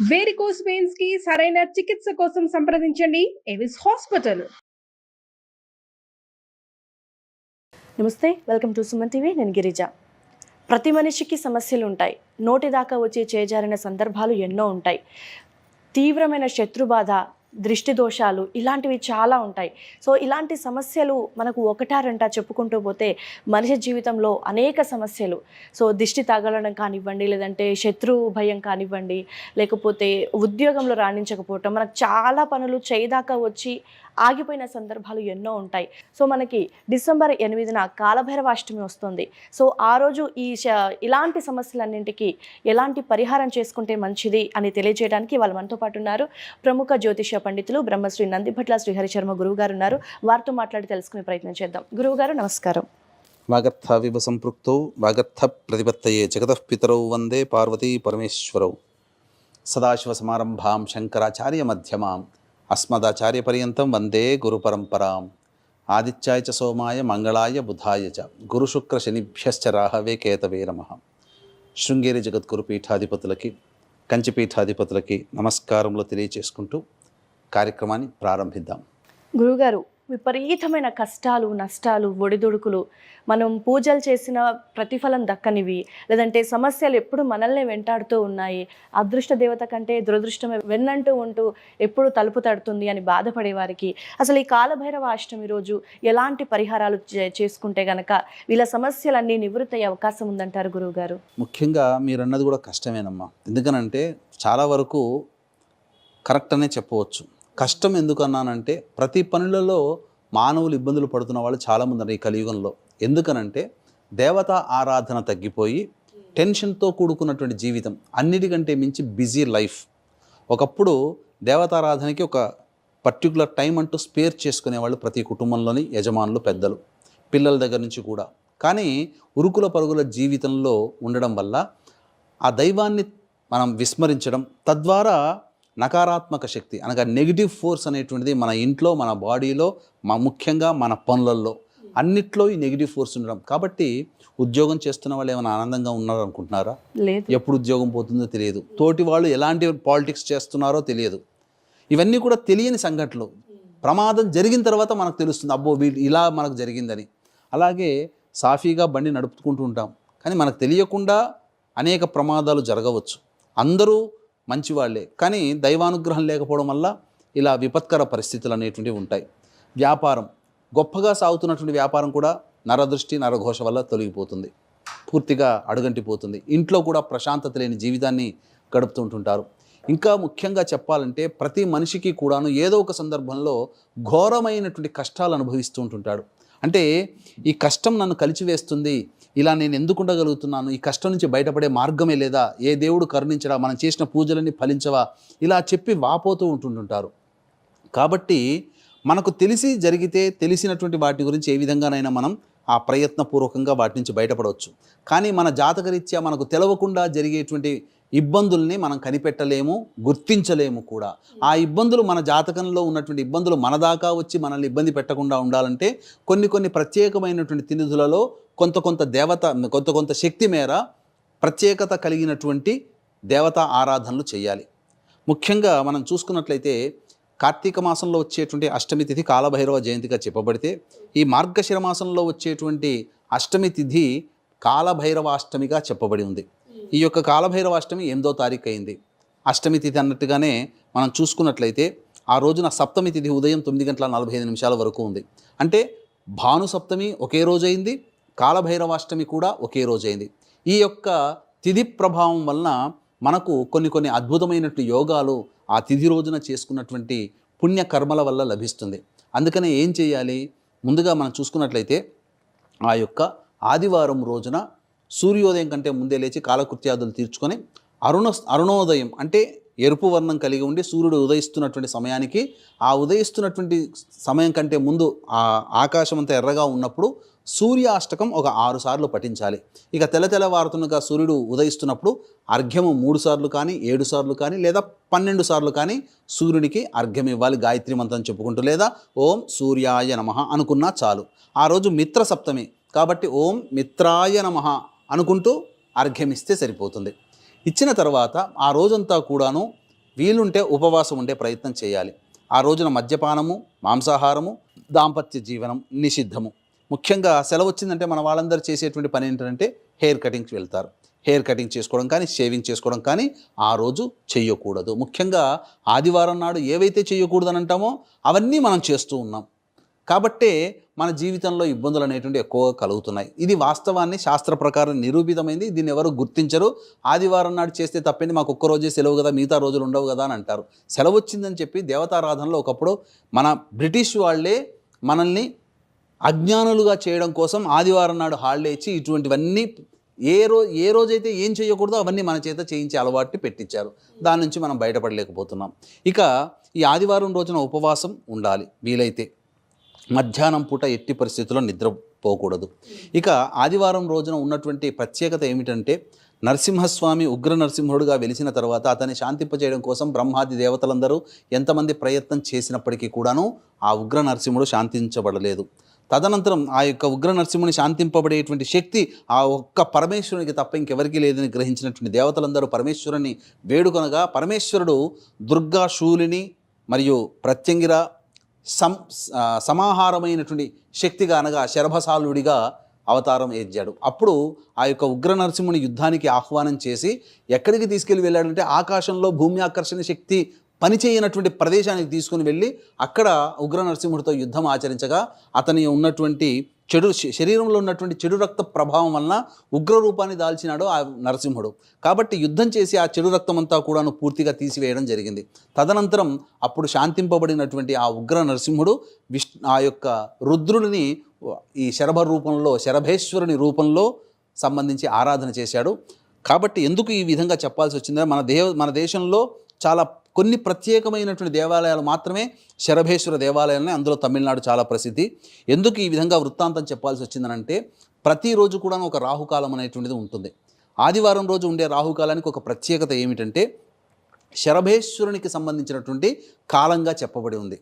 Varicose veins కి సరైన చికిత్స కోసం సంప్రదించండి ఎవిస్ హాస్పిటల్. నమస్తే, వెల్కమ్ టు సుమన్ టీవీ. నేను గిరిజ. ప్రతి మనిషికి సమస్యలు ఉంటాయి. నోటి దాకా వచ్చి చేజారిన సందర్భాలు ఎన్నో ఉంటాయి. తీవ్రమైన శత్రుబాధ, దృష్టి దోషాలు ఇలాంటివి చాలా ఉంటాయి. సో ఇలాంటి సమస్యలు మనకు ఒకటా రెంటా చెప్పుకుంటూ పోతే మనిషి జీవితంలో అనేక సమస్యలు. సో దిష్టి తగలడం కానివ్వండి, లేదంటే శత్రు భయం కానివ్వండి, లేకపోతే ఉద్యోగంలో రాణించకపోవటం, మనకు చాలా పనులు చేయదాకా వచ్చి ఆగిపోయిన సందర్భాలు ఎన్నో ఉంటాయి. సో మనకి డిసెంబర్ 8న కాలభైరవాష్టమి వస్తుంది. సో ఆ రోజు ఇలాంటి సమస్యలన్నింటికి ఎలాంటి పరిహారం చేసుకుంటే మంచిది అని తెలియజేయడానికి వాళ్ళు మనతో పాటు ఉన్నారు ప్రముఖ జ్యోతిష పండితులు బ్రహ్మశ్రీ నందిభట్ల శ్రీహరి శర్మ గురువు గారు ఉన్నారు. వారితో మాట్లాడి తెలుసుకునే ప్రయత్నం చేద్దాం. గురువు గారు నమస్కారం. వాగర్థ విభ సంపృక్తౌ వాగర్థ ప్రతిపత్తయే జగతః పితరౌ వందే పార్వతీ పరమేశ్వరౌ. సదాశివ సమారంభాం శంకరాచార్య మధ్యమాం అస్మదాచార్య పర్యంతం వందే గురు పరంపరాం. ఆదిత్యాయ చ సోమాయ మంగళాయ బుధాయ చ గురు శుక్ర శనిభ్యశ్చ రాహవే కేతవే నమః. శృంగేరి జగద్గురు పీఠాధిపతులకి, కంచి పీఠాధిపతులకి నమస్కారములు తెలియచేసుకుంటూ కార్యక్రమాన్ని ప్రారంభిద్దాం. గురువుగారు, విపరీతమైన కష్టాలు, నష్టాలు, ఒడిదుడుకులు, మనం పూజలు చేసిన ప్రతిఫలం దక్కనివి, లేదంటే సమస్యలు ఎప్పుడు మనల్ని వెంటాడుతూ ఉన్నాయి, అదృష్ట దేవత కంటే దురదృష్టమే వెన్నంటూ ఉంటూ ఎప్పుడు తలుపు తడుతుంది అని బాధపడే వారికి అసలు ఈ కాలభైరవ అష్టమి రోజు ఎలాంటి పరిహారాలు చేసుకుంటే గనక వీళ్ళ సమస్యలన్నీ నివృత్తి అయ్యే అవకాశం ఉందంటారు గురువుగారు? ముఖ్యంగా మీరు అన్నది కూడా కష్టమేనమ్మా. ఎందుకనంటే చాలా వరకు కరెక్ట్ అనే చెప్పవచ్చు. కష్టం ఎందుకన్నానంటే ప్రతి పనులలో మానవులు ఇబ్బందులు పడుతున్న వాళ్ళు చాలామంది ఉన్నారు ఈ కలియుగంలో. ఎందుకనంటే దేవతా ఆరాధన తగ్గిపోయి టెన్షన్తో కూడుకున్నటువంటి జీవితం, అన్నిటికంటే మించి బిజీ లైఫ్. ఒకప్పుడు దేవతారాధనకి ఒక పర్టికులర్ టైం అంటూ స్పేర్ చేసుకునేవాళ్ళు ప్రతి కుటుంబంలోని యజమానులు, పెద్దలు, పిల్లల దగ్గర నుంచి కూడా. కానీ ఉరుకుల పరుగుల జీవితంలో ఉండడం వల్ల ఆ దైవాన్ని మనం విస్మరించడం, తద్వారా నకారాత్మక శక్తి అనగా నెగిటివ్ ఫోర్స్ అనేటువంటిది మన ఇంట్లో, మన బాడీలో, ముఖ్యంగా మన పనులలో అన్నిట్లో ఈ నెగిటివ్ ఫోర్స్ ఉండడం. కాబట్టి ఉద్యోగం చేస్తున్న వాళ్ళు ఏమైనా ఆనందంగా ఉన్నారు అనుకుంటున్నారా? లేదు. ఎప్పుడు ఉద్యోగం పోతుందో తెలియదు. తోటి వాళ్ళు ఎలాంటి పాలిటిక్స్ చేస్తున్నారో తెలియదు. ఇవన్నీ కూడా తెలియని సంఘటనలు. ప్రమాదం జరిగిన తర్వాత మనకు తెలుస్తుంది, అబ్బో వీళ్ళు ఇలా మనకు జరిగిందని. అలాగే సాఫీగా బండి నడుపుకుంటూ ఉంటాం, కానీ మనకు తెలియకుండా అనేక ప్రమాదాలు జరగవచ్చు. అందరూ మంచివాళ్లే, కానీ దైవానుగ్రహం లేకపోవడం వల్ల ఇలా విపత్కర పరిస్థితులు అనేటువంటివి ఉంటాయి. వ్యాపారం గొప్పగా సాగుతున్నటువంటి వ్యాపారం కూడా నరదృష్టి, నరఘోష వల్ల తొలగిపోతుంది, పూర్తిగా అడుగంటిపోతుంది. ఇంట్లో కూడా ప్రశాంతత లేని జీవితాన్ని గడుపుతుంటుంటారు. ఇంకా ముఖ్యంగా చెప్పాలంటే ప్రతి మనిషికి కూడాను ఏదో ఒక సందర్భంలో ఘోరమైనటువంటి కష్టాలు అనుభవిస్తూ ఉంటుంటాడు. అంటే ఈ కష్టం నన్ను కలిచివేస్తుంది, ఇలా నేను ఎందుకు ఉండగలుగుతున్నాను, ఈ కష్టం నుంచి బయటపడే మార్గమే లేదా, ఏ దేవుడు కరుణించడా, మనం చేసిన పూజలన్నీ ఫలించవా, ఇలా చెప్పి వాపోతూ ఉంటుంటారు. కాబట్టి మనకు తెలిసి జరిగితే తెలిసినటువంటి వాటి గురించి ఏ విధంగానైనా మనం ఆ ప్రయత్నపూర్వకంగా వాటి నుంచి బయటపడవచ్చు. కానీ మన జాతకరీత్యా మనకు తెలవకుండా జరిగేటువంటి ఇబ్బందుల్ని మనం కనిపెట్టలేము, గుర్తించలేము కూడా. ఆ ఇబ్బందులు, మన జాతకంలో ఉన్నటువంటి ఇబ్బందులు మన దాకా వచ్చి మనల్ని ఇబ్బంది పెట్టకుండా ఉండాలంటే కొన్ని ప్రత్యేకమైనటువంటి తిథులలో కొంత శక్తి మేర ప్రత్యేకత కలిగినటువంటి దేవతా ఆరాధనలు చేయాలి. ముఖ్యంగా మనం చూసుకున్నట్లయితే కార్తీక మాసంలో వచ్చేటువంటి అష్టమి తిథి కాలభైరవ జయంతిగా చెప్పబడితే, ఈ మార్గశిర మాసంలో వచ్చేటువంటి అష్టమి తిథి కాలభైరవాష్టమిగా చెప్పబడి ఉంది. ఈ యొక్క కాలభైరవాష్టమి 8వ తారీఖు అయింది. అష్టమి తిథి అన్నట్టుగానే మనం చూసుకున్నట్లయితే ఆ రోజున సప్తమి తిథి ఉదయం 9:45 వరకు ఉంది. అంటే భాను సప్తమి ఒకే రోజు అయింది, కాలభైరవాష్టమి కూడా ఒకే రోజు అయింది. ఈ యొక్క తిథి ప్రభావం వలన మనకు కొన్ని అద్భుతమైనటువంటి యోగాలు ఆ తిథి రోజున చేసుకున్నటువంటి పుణ్యకర్మల వల్ల లభిస్తుంది. అందుకనే ఏం చేయాలి, ముందుగా మనం చూసుకున్నట్లయితే ఆ యొక్క ఆదివారం రోజున సూర్యోదయం కంటే ముందే లేచి కాలకృత్యాదులు తీర్చుకొని అరుణోదయం అంటే ఎరుపు వర్ణం కలిగి ఉండి సూర్యుడు ఉదయిస్తున్నటువంటి సమయానికి, ఆ ఉదయిస్తున్నటువంటి సమయం కంటే ముందు ఆ ఆకాశం అంతా ఎర్రగా ఉన్నప్పుడు సూర్యాష్టకం ఒక 6 సార్లు పఠించాలి. ఇక తెల్లవారుతున్నగా సూర్యుడు ఉదయిస్తున్నప్పుడు అర్ఘ్యము 3 సార్లు కానీ, 7 సార్లు కానీ, లేదా 12 సార్లు కానీ సూర్యునికి అర్ఘ్యం ఇవ్వాలి గాయత్రి మంత్రం చెప్పుకుంటూ, లేదా ఓం సూర్యాయ నమః అనుకున్నా చాలు. ఆ రోజు మిత్ర సప్తమి కాబట్టి ఓం మిత్రాయ నమః అనుకుంటూ అర్ఘ్యం ఇస్తే సరిపోతుంది. ఇచ్చిన తర్వాత ఆ రోజంతా కూడాను వీలుంటే ఉపవాసం ఉండే ప్రయత్నం చేయాలి. ఆ రోజున మద్యపానము, మాంసాహారము, దాంపత్య జీవనం నిషిద్ధము. ముఖ్యంగా సెలవు వచ్చిందంటే మన వాళ్ళందరూ చేసేటువంటి పని ఏంటంటే హెయిర్ కటింగ్కి వెళ్తారు. హెయిర్ కటింగ్ చేసుకోవడం కానీ, షేవింగ్ చేసుకోవడం కానీ ఆ రోజు చేయకూడదు. ముఖ్యంగా ఆదివారం నాడు ఏవైతే చేయకూడదని అంటామో అవన్నీ మనం చేస్తూ ఉన్నాం. కాబట్టే మన జీవితంలో ఇబ్బందులు అనేటువంటి ఎక్కువగా కలుగుతున్నాయి. ఇది వాస్తవాన్ని శాస్త్ర ప్రకారం నిరూపితమైంది. దీన్ని ఎవరు గుర్తించరు. ఆదివారం నాడు చేస్తే తప్పింది, మాకు ఒక్కరోజే సెలవు కదా, మిగతా రోజులు ఉండవు కదా అని అంటారు. సెలవు వచ్చిందని చెప్పి దేవతారాధనలో ఒకప్పుడు మన బ్రిటిష్ వాళ్ళే మనల్ని అజ్ఞానులుగా చేయడం కోసం ఆదివారం నాడు హాలిడే ఇచ్చి ఇటువంటివన్నీ ఏ రోజైతే ఏం చేయకూడదో అవన్నీ మన చేత చేయించే అలవాటుని పెట్టించారు. దాని నుంచి మనం బయటపడలేకపోతున్నాం. ఇక ఈ ఆదివారం రోజున ఉపవాసం ఉండాలి. వీలైతే మధ్యాహ్నం పూట ఎట్టి పరిస్థితుల్లో నిద్రపోకూడదు. ఇక ఆదివారం రోజున ఉన్నటువంటి ప్రత్యేకత ఏమిటంటే, నరసింహస్వామి ఉగ్ర నరసింహుడుగా వెలిసిన తర్వాత అతన్ని శాంతింపజేయడం కోసం బ్రహ్మాది దేవతలందరూ ఎంతమంది ప్రయత్నం చేసినప్పటికీ కూడాను ఆ ఉగ్ర నరసింహుడు శాంతించబడలేదు. తదనంతరం ఆ యొక్క ఉగ్ర నరసింహుని శాంతింపబడేటువంటి శక్తి ఆ ఒక్క పరమేశ్వరునికి తప్ప ఇంకెవరికి లేదని గ్రహించినటువంటి దేవతలందరూ పరమేశ్వరుని వేడుకొనగా, పరమేశ్వరుడు దుర్గా శూలిని మరియు ప్రత్యంగిర సమాహారమైనటువంటి శక్తిగా అనగా శరభసాలుడిగా అవతారం ఎత్తాడు. అప్పుడు ఆ యొక్క ఉగ్ర నరసింహుని యుద్ధానికి ఆహ్వానం చేసి ఎక్కడికి తీసుకెళ్ళి వెళ్ళాడంటే, ఆకాశంలో భూమి ఆకర్షణ శక్తి పనిచేయనటువంటి ప్రదేశానికి తీసుకుని వెళ్ళి అక్కడ ఉగ్ర నరసింహుడితో యుద్ధం ఆచరించగా అతని ఉన్నటువంటి శరీరంలో ఉన్నటువంటి చెడు రక్త ప్రభావం వలన ఉగ్ర రూపాన్ని దాల్చినాడు ఆ నరసింహుడు. కాబట్టి యుద్ధం చేసి ఆ చెడు రక్తం అంతా కూడాను పూర్తిగా తీసివేయడం జరిగింది. తదనంతరం అప్పుడు శాంతింపబడినటువంటి ఆ ఉగ్ర నరసింహుడు ఆ యొక్క రుద్రుడిని ఈ శరభ రూపంలో, శరభేశ్వరుని రూపంలో సంబంధించి ఆరాధన చేశాడు. కాబట్టి ఎందుకు ఈ విధంగా చెప్పాల్సి వచ్చిందంటే, మన దేశంలో చాలా కొన్ని ప్రత్యేకమైనటువంటి దేవాలయాలు మాత్రమే శరభేశ్వర దేవాలయాలని, అందులో తమిళనాడు చాలా ప్రసిద్ధి. ఎందుకు ఈ విధంగా వృత్తాంతం చెప్పాల్సి వచ్చిందనంటే, ప్రతిరోజు కూడా ఒక రాహుకాలం అనేటువంటిది ఉంటుంది. ఆదివారం రోజు ఉండే రాహుకాలానికి ఒక ప్రత్యేకత ఏమిటంటే, శరభేశ్వరునికి సంబంధించినటువంటి కాలంగా చెప్పబడి ఉంది.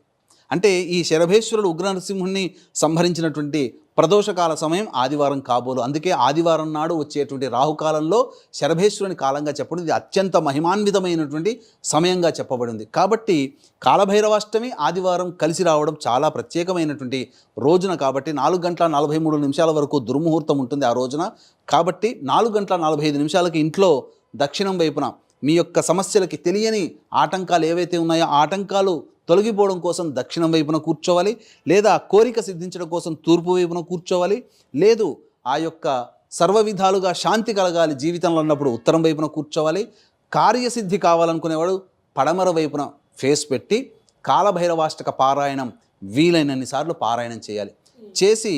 అంటే ఈ శరభేశ్వరుడు ఉగ్ర నరసింహుణ్ణి సంహరించినటువంటి ప్రదోషకాల సమయం ఆదివారం కాబోలు. అందుకే ఆదివారం నాడు వచ్చేటువంటి రాహుకాలంలో శరభేశ్వరుని కాలంగా చెప్పడం ఇది అత్యంత మహిమాన్వితమైనటువంటి సమయంగా చెప్పబడింది. కాబట్టి కాలభైరవాష్టమి ఆదివారం కలిసి రావడం చాలా ప్రత్యేకమైనటువంటి రోజున. కాబట్టి 4:43 వరకు దుర్ముహూర్తం ఉంటుంది ఆ రోజున. కాబట్టి 4:45 ఇంట్లో దక్షిణం వైపున మీ యొక్క సమస్యలకి తెలియని ఆటంకాలు ఏవైతే ఉన్నాయో ఆ ఆటంకాలు తొలగిపోవడం కోసం దక్షిణం వైపున కూర్చోవాలి, లేదా కోరిక సిద్ధించడం కోసం తూర్పు వైపున కూర్చోవాలి, లేదు ఆ యొక్క సర్వ విధాలుగా శాంతి కలగాలి జీవితంలో అన్నప్పుడు ఉత్తరం వైపున కూర్చోవాలి. కార్యసిద్ధి కావాలనుకునేవాడు పడమర వైపున ఫేస్ పెట్టి కాలభైరవాష్టక పారాయణం వీలైనన్ని సార్లు పారాయణం చేయాలి. చేసి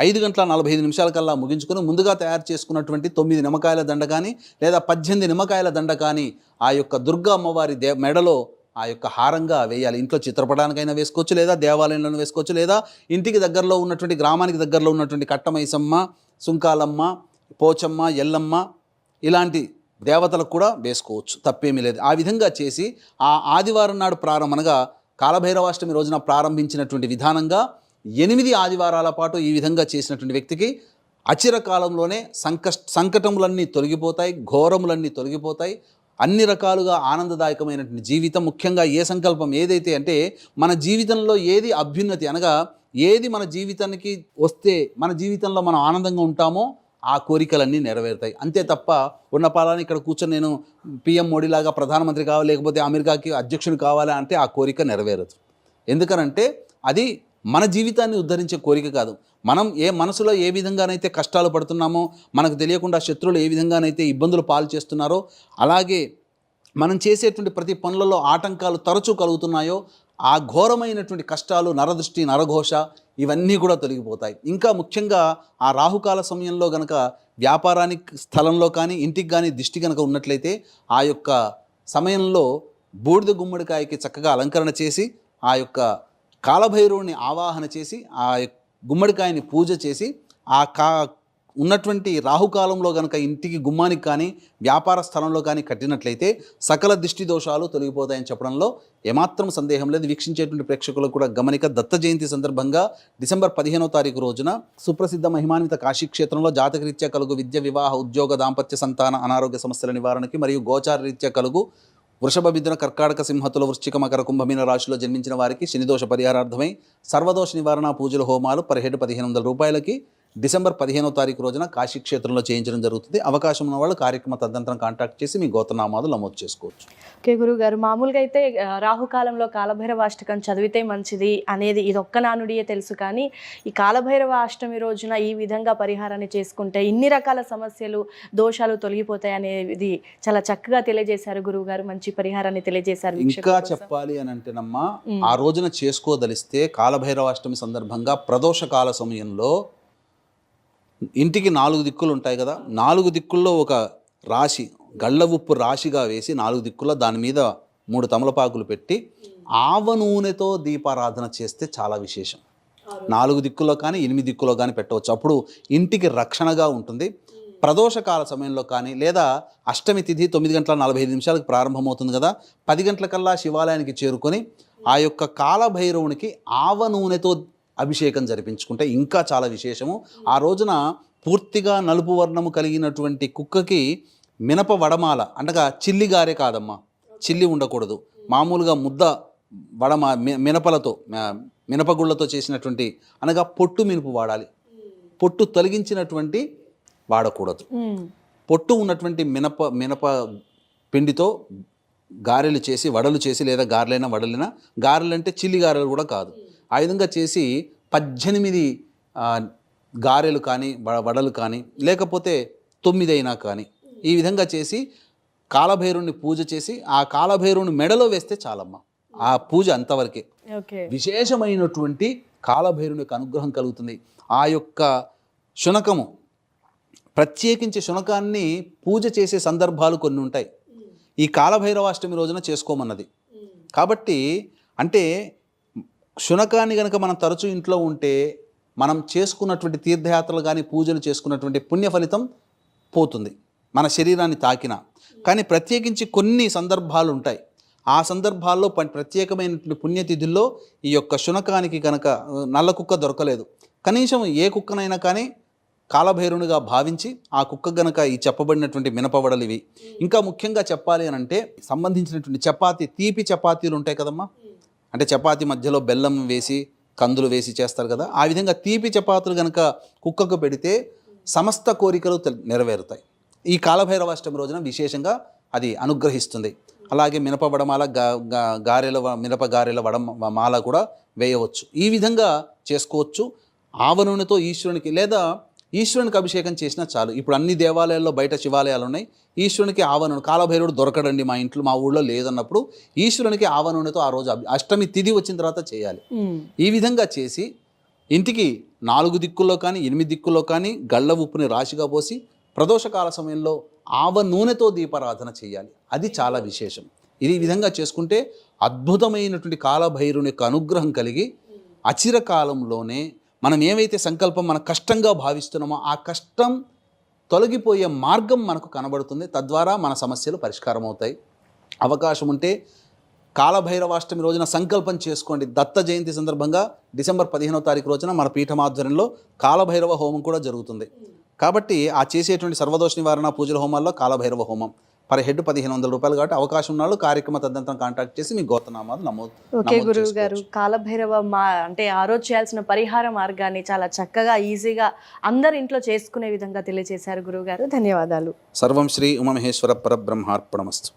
5:45 కల్లా ముగించుకొని ముందుగా తయారు చేసుకున్నటువంటి 9 నిమ్మకాయల దండ కానీ లేదా 18 నిమ్మకాయల దండ కానీ ఆ యొక్క దుర్గా అమ్మవారి మెడలో ఆ యొక్క హారంగా వేయాలి. ఇంట్లో చిత్రపటానికైనా వేసుకోవచ్చు, లేదా దేవాలయంలోనే వేసుకోవచ్చు, లేదా ఇంటికి దగ్గరలో ఉన్నటువంటి గ్రామానికి దగ్గరలో ఉన్నటువంటి కట్టమైసమ్మ, సుంకాలమ్మ, పోచమ్మ, ఎల్లమ్మ ఇలాంటి దేవతలకు కూడా వేసుకోవచ్చు, తప్పేమీ లేదు. ఆ విధంగా చేసి ఆ ఆదివారం నాడు అనగా కాలభైరవాష్టమి రోజున ప్రారంభించినటువంటి విధానంగా 8 ఆదివారాల పాటు ఈ విధంగా చేసినటువంటి వ్యక్తికి అచిరకాలంలోనే సంకటములన్నీ తొలగిపోతాయి, ఘోరములన్నీ తొలగిపోతాయి, అన్ని రకాలుగా ఆనందదాయకమైనటువంటి జీవితం. ముఖ్యంగా ఏ సంకల్పం ఏదైతే అంటే మన జీవితంలో ఏది అభ్యున్నతి అనగా ఏది మన జీవితానికి వస్తే మన జీవితంలో మనం ఆనందంగా ఉంటామో ఆ కోరికలన్నీ నెరవేరుతాయి. అంతే తప్ప ఉన్న పాలని ఇక్కడ కూర్చొని నేను పిఎం మోడీలాగా ప్రధానమంత్రి కావాలి, లేకపోతే అమెరికాకి అధ్యక్షుడు కావాలి అంటే ఆ కోరిక నెరవేరదు. ఎందుకనంటే అది మన జీవితాన్ని ఉద్ధరించే కోరిక కాదు. మనం మనసులో ఏ విధంగానైతే కష్టాలు పడుతున్నామో, మనకు తెలియకుండా శత్రువులు ఏ విధంగానైతే ఇబ్బందులు పాలు చేస్తున్నారో, అలాగే మనం చేసేటువంటి ప్రతి పనులలో ఆటంకాలు తరచూ కలుగుతున్నాయో ఆ ఘోరమైనటువంటి కష్టాలు, నరదృష్టి, నరఘోష ఇవన్నీ కూడా తొలగిపోతాయి. ఇంకా ముఖ్యంగా ఆ రాహుకాల సమయంలో గనక వ్యాపారానికి స్థలంలో కానీ ఇంటికి కానీ దిష్టి కనుక ఉన్నట్లయితే ఆ యొక్క సమయంలో బూడిద గుమ్మడికాయకి చక్కగా అలంకరణ చేసి ఆ యొక్క కాలభైరవుని ఆవాహన చేసి ఆ గుమ్మడికాయని పూజ చేసి ఉన్నటువంటి రాహుకాలంలో కనుక ఇంటికి గుమ్మానికి కానీ వ్యాపార స్థలంలో కానీ కట్టినట్లయితే సకల దిష్టి దోషాలు తొలగిపోతాయని చెప్పడంలో ఏమాత్రం సందేహం లేదు. వీక్షించేటువంటి ప్రేక్షకులకు కూడా గమనిక. దత్త జయంతి సందర్భంగా డిసెంబర్ 15వ తారీఖు రోజున సుప్రసిద్ధ మహిమాన్విత కాశీక్షేత్రంలో జాతకరీత్యా కలుగు విద్య, వివాహ, ఉద్యోగ, దాంపత్య, సంతాన, అనారోగ్య సమస్యల నివారణకి మరియు గోచార రీత్యా కలుగు వృషభ, మిథున, కర్కాటక, సింహతుల, వృశ్చిక, మకర, కుంభమీన రాశిలో జన్మించిన వారికి శనిదోష పరిహారార్థమై సర్వదోష నివారణ పూజలు, హోమాలు పర్ హెడ్ 1500 రూపాయలకి డిసెంబర్ 15వ తారీఖు రోజున కాశీ క్షేత్రంలో చేయించడం జరుగుతుంది. అవకాశం ఉన్న వాళ్ళు కార్యక్రమ తదనంతరం కాంటాక్ట్ చేసి మీ గోత్రనామాలు నమోదు చేసుకోవచ్చు. ఓకే గురువుగారు, మామూలుగా అయితే రాహుకాలంలో కాలభైరవాష్టకం చదివితే మంచిది అనేది ఇది ఒక్క నానుడియే తెలుసు, కానీ ఈ కాలభైరవ అష్టమి రోజున ఈ విధంగా పరిహారాన్ని చేసుకుంటే ఇన్ని రకాల సమస్యలు, దోషాలు తొలగిపోతాయి అనేది చాలా చక్కగా తెలియజేశారు గురువుగారు. మంచి పరిహారాన్ని తెలియజేశారు. ఇంకా చెప్పాలి అని అంటేనమ్మా, ఆ రోజున చేసుకోదలిస్తే కాలభైరవాష్టమి సందర్భంగా ప్రదోష కాల సమయంలో ఇంటికి 4 దిక్కులు ఉంటాయి కదా, 4 దిక్కుల్లో ఒక రాశి గళ్ళ ఉప్పు రాశిగా వేసి 4 దిక్కుల్లో దాని మీద 3 తమలపాకులు పెట్టి ఆవ నూనెతో దీపారాధన చేస్తే చాలా విశేషం. 4 దిక్కుల్లో కానీ 8 దిక్కుల్లో కానీ పెట్టవచ్చు. అప్పుడు ఇంటికి రక్షణగా ఉంటుంది. ప్రదోషకాల సమయంలో కానీ లేదా అష్టమి తిథి 9:45 ప్రారంభమవుతుంది కదా, 10 గంటలకల్లా శివాలయానికి చేరుకొని ఆ యొక్క కాలభైరవునికి ఆవ నూనెతో అభిషేకం జరిపించుకుంటే ఇంకా చాలా విశేషము. ఆ రోజున పూర్తిగా నలుపు వర్ణము కలిగినటువంటి కుక్కకి మినప వడమాల, అంటగా చిల్లి గారే కాదమ్మా, చిల్లి ఉండకూడదు, మామూలుగా ముద్ద వడమా మినపలతో మినపగుళ్ళతో చేసినటువంటి, అనగా పొట్టు మినుపు వాడాలి. పొట్టు తొలగించినటువంటి వాడకూడదు. పొట్టు ఉన్నటువంటి మినప పిండితో గారెలు చేసి, వడలు చేసి, లేదా గారెలైనా వడలైనా, గారెలు అంటే చిల్లి గారెలు కూడా కాదు, ఆ విధంగా చేసి 18 గారెలు కానీ వడలు కానీ, లేకపోతే 9 అయినా కానీ, ఈ విధంగా చేసి కాలభైరుని పూజ చేసి ఆ కాలభైరుని మెడలో వేస్తే చాలమ్మా. ఆ పూజ అంతవరకే. విశేషమైనటువంటి కాలభైరుని యొక్క అనుగ్రహం కలుగుతుంది. ఆ యొక్క శునకము, ప్రత్యేకించి శునకాన్ని పూజ చేసే సందర్భాలు కొన్ని ఉంటాయి. ఈ కాలభైరవాష్టమి రోజున చేసుకోమన్నది కాబట్టి, అంటే శునకాన్ని కనుక మనం తరచూ ఇంట్లో ఉంటే మనం చేసుకున్నటువంటి తీర్థయాత్రలు కానీ పూజలు చేసుకున్నటువంటి పుణ్య ఫలితం పోతుంది మన శరీరాన్ని తాకినా. కానీ ప్రత్యేకించి కొన్ని సందర్భాలు ఉంటాయి. ఆ సందర్భాల్లో ప్రత్యేకమైనటువంటి పుణ్యతిథుల్లో ఈ యొక్క శునకానికి కనుక నల్ల కుక్క దొరకలేదు, కనీసం ఏ కుక్కనైనా కానీ కాలభైరునిగా భావించి ఆ కుక్క గనక ఈ చెప్పబడినటువంటి మినపవడలు ఇవి. ఇంకా ముఖ్యంగా చెప్పాలి అని అంటే సంబంధించినటువంటి చపాతీ, తీపి చపాతీలు ఉంటాయి కదమ్మా, అంటే చపాతీ మధ్యలో బెల్లం వేసి కందులు వేసి చేస్తారు కదా, ఆ విధంగా తీపి చపాతీలు కనుక కుక్కకు పెడితే సమస్త కోరికలు నెరవేరుతాయి. ఈ కాలభైరవాష్టమి రోజున విశేషంగా అది అనుగ్రహిస్తుంది. అలాగే మినప వడమాల, మినప గారెల మాల కూడా వేయవచ్చు. ఈ విధంగా చేసుకోవచ్చు. ఆవ నూనెతో ఈశ్వరునికి లేదా ఈశ్వరునికి అభిషేకం చేసినా చాలు. ఇప్పుడు అన్ని దేవాలయాల్లో, బయట శివాలయాలు ఉన్నాయి, ఈశ్వరునికి ఆవ నూనె, కాలభైరవుడు దొరకడండి మా ఇంట్లో, మా ఊళ్ళో లేదన్నప్పుడు ఈశ్వరునికి ఆవ నూనెతో ఆ రోజు అష్టమి తిథి వచ్చిన తర్వాత చేయాలి. ఈ విధంగా చేసి ఇంటికి 4 దిక్కుల్లో కానీ 8 దిక్కుల్లో కానీ గళ్ళ ఉప్పుని రాశిగా పోసి ప్రదోషకాల సమయంలో ఆవ నూనెతో దీపారాధన చేయాలి. అది చాలా విశేషం. ఇది ఈ విధంగా చేసుకుంటే అద్భుతమైనటువంటి కాలభైరుని యొక్క అనుగ్రహం కలిగి అచిరకాలంలోనే మనం ఏవైతే సంకల్పం మన కష్టంగా భావిస్తున్నామో ఆ కష్టం తొలగిపోయే మార్గం మనకు కనబడుతుంది. తద్వారా మన సమస్యలు పరిష్కారం అవుతాయి. అవకాశం ఉంటే కాలభైరవాష్టమి రోజున సంకల్పం చేసుకోండి. దత్త జయంతి సందర్భంగా డిసెంబర్ 15వ తారీఖు రోజున మన పీఠం ఆధ్వర్యంలో కాలభైరవ హోమం కూడా జరుగుతుంది. కాబట్టి ఆ చేసేటువంటి సర్వదోష నివారణ పూజల హోమాల్లో కాలభైరవ హోమం పర్ హెడ్ 1500 రూపాయలు. కాబట్టి అవకాశం ఉన్నాళ్ళు కార్యక్రమ తదనంతరం కాంటాక్ట్ చేసి మీ గోత్రనామాలు నమోదు. ఓకే గురువు గారు, కాలభైరవ అంటే ఆ రోజు చేయాల్సిన పరిహార మార్గాన్ని చాలా చక్కగా ఈజీగా అందరి ఇంట్లో చేసుకునే విధంగా తెలియజేశారు గురువు గారు. ధన్యవాదాలు. సర్వం శ్రీ ఉమామహేశ్వర పరబ్రహ్మార్పణమస్తు.